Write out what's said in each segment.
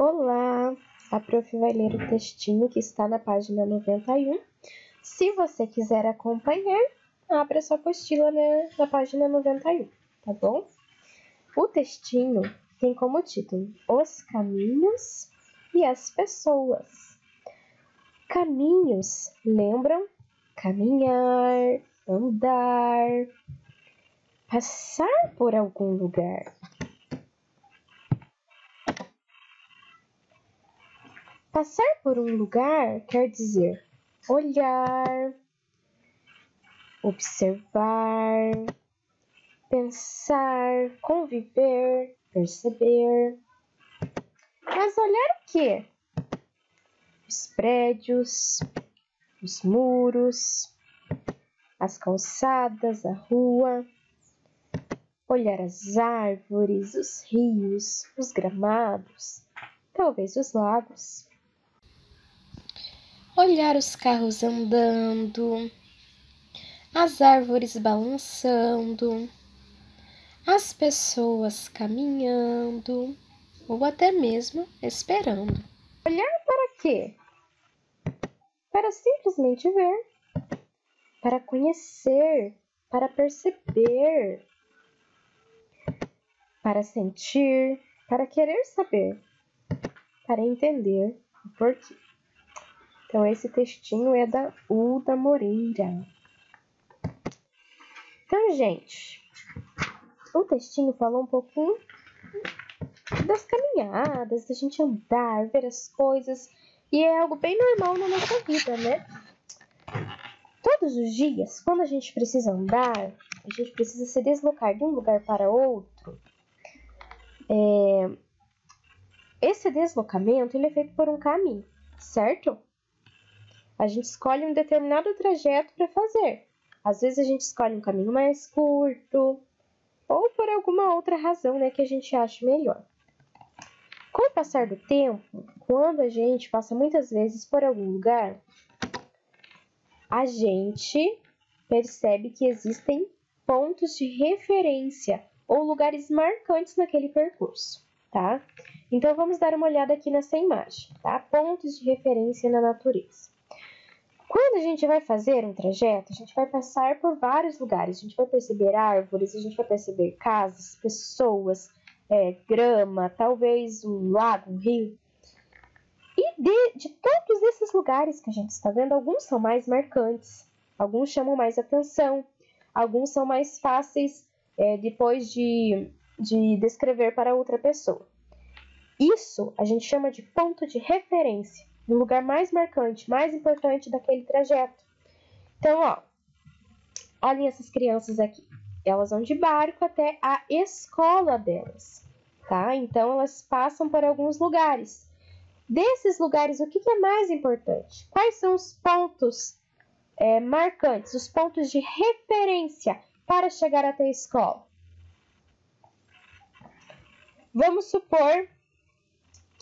Olá! A prof vai ler o textinho que está na página 91. Se você quiser acompanhar, abra sua apostila na página 91, tá bom? O textinho tem como título Os caminhos e as pessoas. Caminhos lembram caminhar, andar, passar por algum lugar. Passar por um lugar quer dizer olhar, observar, pensar, conviver, perceber. Mas olhar o quê? Os prédios, os muros, as calçadas, a rua. Olhar as árvores, os rios, os gramados, talvez os lagos. Olhar os carros andando, as árvores balançando, as pessoas caminhando ou até mesmo esperando. Olhar para quê? Para simplesmente ver, para conhecer, para perceber, para sentir, para querer saber, para entender o porquê. Então, esse textinho é da Uda Moreira. Então, gente, o textinho falou um pouquinho das caminhadas, da gente andar, ver as coisas, e é algo bem normal na nossa vida, né? Todos os dias, quando a gente precisa andar, a gente precisa se deslocar de um lugar para outro. Esse deslocamento ele é feito por um caminho, certo? A gente escolhe um determinado trajeto para fazer. Às vezes a gente escolhe um caminho mais curto ou por alguma outra razão, né, que a gente acha melhor. Com o passar do tempo, quando a gente passa muitas vezes por algum lugar, a gente percebe que existem pontos de referência ou lugares marcantes naquele percurso, tá? Então vamos dar uma olhada aqui nessa imagem, tá? Pontos de referência na natureza. Quando a gente vai fazer um trajeto, a gente vai passar por vários lugares. A gente vai perceber árvores, a gente vai perceber casas, pessoas, grama, talvez um lago, um rio. E de todos esses lugares que a gente está vendo, alguns são mais marcantes, alguns chamam mais atenção, alguns são mais fáceis depois de descrever para outra pessoa. Isso a gente chama de ponto de referência. Um lugar mais marcante, mais importante daquele trajeto. Então, olhem essas crianças aqui. Elas vão de barco até a escola delas, tá? Então, elas passam por alguns lugares. Desses lugares, o que é mais importante? Quais são os pontos marcantes, os pontos de referência para chegar até a escola? Vamos supor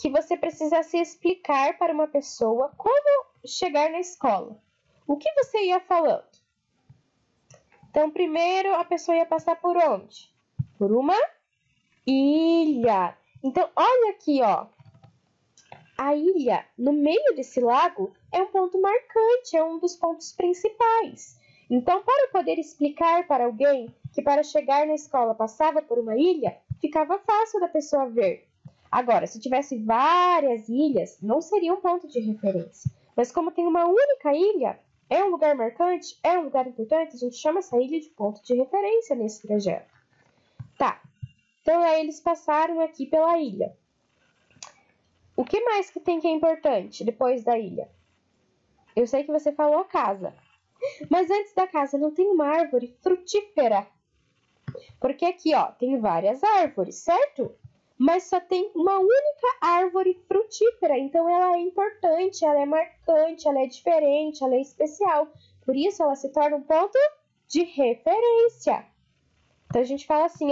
que você precisasse explicar para uma pessoa como chegar na escola. O que você ia falando? Então, primeiro a pessoa ia passar por onde? Por uma ilha. Então, olha aqui, a ilha no meio desse lago é um ponto marcante, é um dos pontos principais. Então, para eu poder explicar para alguém que para chegar na escola passava por uma ilha, ficava fácil da pessoa ver. Agora, se tivesse várias ilhas, não seria um ponto de referência. Mas como tem uma única ilha, é um lugar marcante, é um lugar importante, a gente chama essa ilha de ponto de referência nesse trajeto. Tá, então aí eles passaram aqui pela ilha. O que mais que tem que é importante depois da ilha? Eu sei que você falou a casa. Mas antes da casa não tem uma árvore frutífera. Porque aqui, tem várias árvores, certo? Mas só tem uma única árvore frutífera, então ela é importante, ela é marcante, ela é diferente, ela é especial. Por isso ela se torna um ponto de referência. Então a gente fala assim,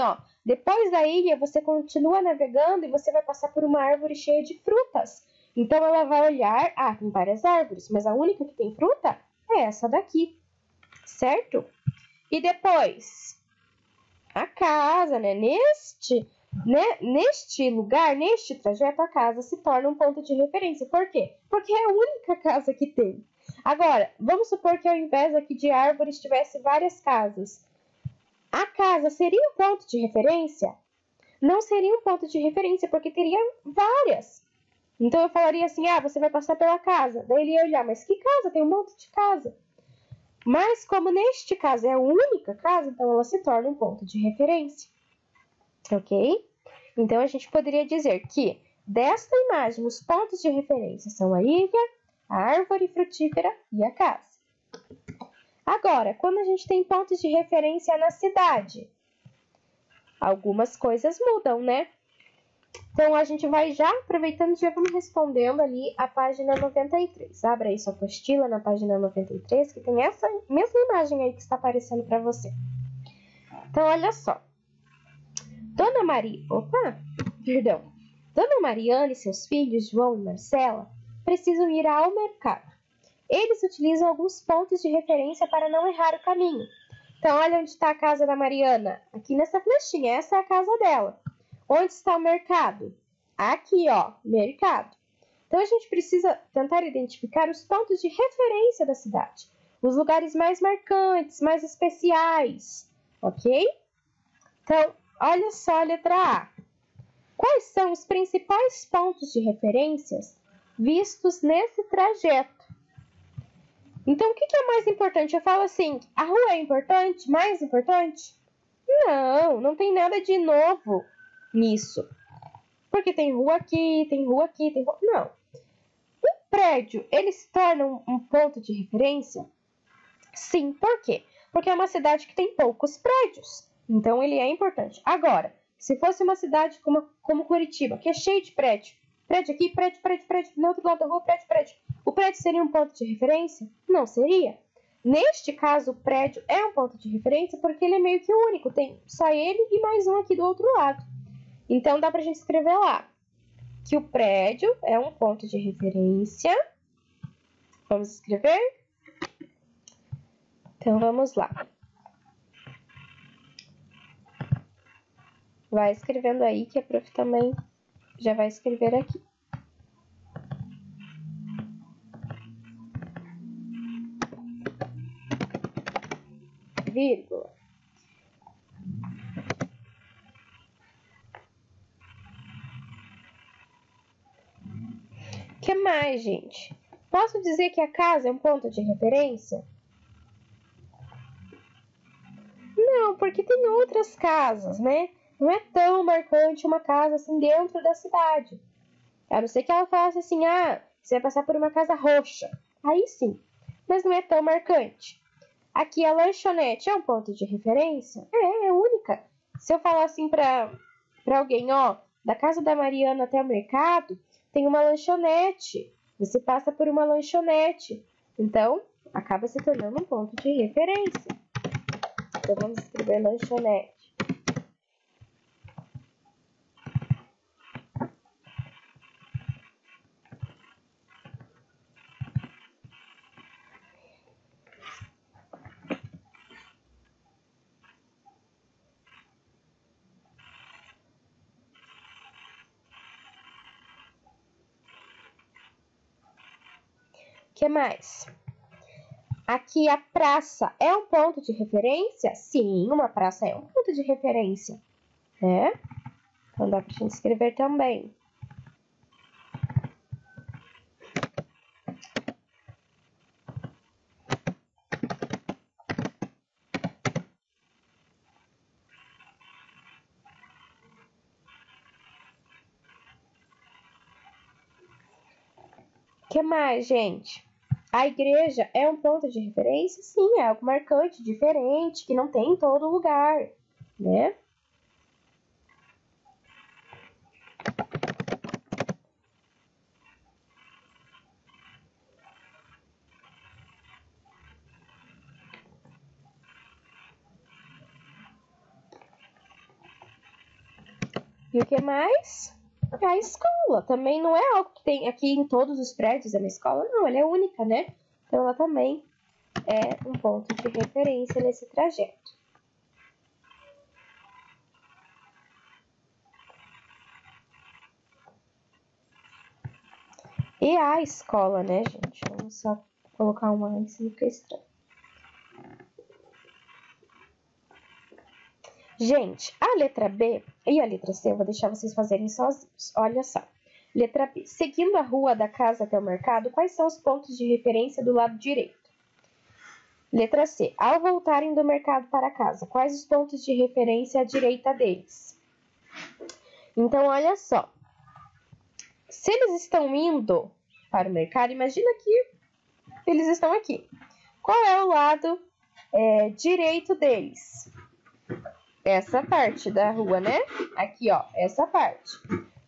depois da ilha você continua navegando e você vai passar por uma árvore cheia de frutas. Então ela vai olhar, tem várias árvores, mas a única que tem fruta é essa daqui, certo? E depois, a casa, né? Neste Neste lugar, neste trajeto, a casa se torna um ponto de referência. Por quê? Porque é a única casa que tem. Agora, vamos supor que ao invés aqui de árvores tivesse várias casas. A casa seria um ponto de referência? Não seria um ponto de referência, porque teria várias. Então eu falaria assim, você vai passar pela casa. Daí ele ia olhar, mas que casa? Tem um monte de casa. Mas como neste caso é a única casa, então ela se torna um ponto de referência. Ok? Então a gente poderia dizer que desta imagem os pontos de referência são a ilha, a árvore frutífera e a casa. Agora, quando a gente tem pontos de referência na cidade, algumas coisas mudam, né? Então, a gente vai já aproveitando, já vamos respondendo ali a página 93. Abra aí sua apostila na página 93, que tem essa mesma imagem aí que está aparecendo para você. Então, olha só. Dona Mariana e seus filhos, João e Marcela, precisam ir ao mercado. Eles utilizam alguns pontos de referência para não errar o caminho. Então, olha onde está a casa da Mariana. Aqui nessa flechinha, essa é a casa dela. Onde está o mercado? Aqui, ó, mercado. Então, a gente precisa tentar identificar os pontos de referência da cidade. Os lugares mais marcantes, mais especiais, ok? Então, olha só a letra A. Quais são os principais pontos de referências vistos nesse trajeto? Então, o que é mais importante? Eu falo assim, a rua é importante? Mais importante? Não tem nada de novo nisso. Porque tem rua aqui, tem rua aqui, tem rua... Não. O prédio, ele se torna um ponto de referência? Sim, por quê? Porque é uma cidade que tem poucos prédios. Então, ele é importante. Agora, se fosse uma cidade como Curitiba, que é cheio de prédio, prédio aqui, prédio, no outro lado da rua, prédio. O prédio seria um ponto de referência? Não seria. Neste caso, o prédio é um ponto de referência porque ele é meio que único. Tem só ele e mais um aqui do outro lado. Então, dá pra gente escrever lá que o prédio é um ponto de referência. Vamos escrever? Então, vamos lá. Vai escrevendo aí que a prof também já vai escrever aqui. Vírgula. O que mais, gente? Posso dizer que a casa é um ponto de referência? Não, porque tem outras casas, né? Não é tão marcante uma casa assim dentro da cidade. A não ser que ela falasse assim, você vai passar por uma casa roxa. Aí sim, mas não é tão marcante. Aqui a lanchonete é um ponto de referência? É única. Se eu falar assim pra alguém, da casa da Mariana até o mercado, tem uma lanchonete. Você passa por uma lanchonete. Então, acaba se tornando um ponto de referência. Então, vamos escrever lanchonete. O que mais? Aqui a praça é um ponto de referência? Sim, uma praça é um ponto de referência, né? Então dá pra gente escrever também. O que mais, gente? A igreja é um ponto de referência? Sim, é algo marcante, diferente, que não tem em todo lugar, né? E o que mais? A escola também não é algo que tem aqui em todos os prédios, é uma escola, não, ela é única, né? Então ela também é um ponto de referência nesse trajeto. E a escola, né, gente? Vamos só colocar uma lá em cima, fica estranho. Gente, a letra B e a letra C eu vou deixar vocês fazerem sozinhos. Olha só. Letra B. Seguindo a rua da casa até o mercado, quais são os pontos de referência do lado direito? Letra C. Ao voltarem do mercado para casa, quais os pontos de referência à direita deles? Então, olha só. Se eles estão indo para o mercado, imagina que eles estão aqui. Qual é o lado direito deles? Essa parte da rua, né? Aqui, ó, essa parte.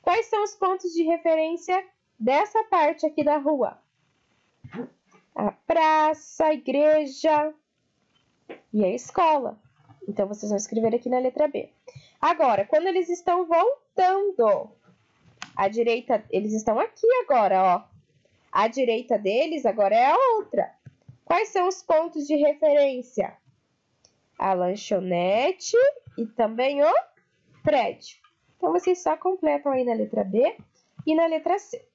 Quais são os pontos de referência dessa parte aqui da rua? A praça, a igreja e a escola. Então, vocês vão escrever aqui na letra B. Agora, quando eles estão voltando, à direita, eles estão aqui agora, ó. A direita deles agora é a outra. Quais são os pontos de referência? A lanchonete e também o prédio. Então, vocês só completam aí na letra B e na letra C.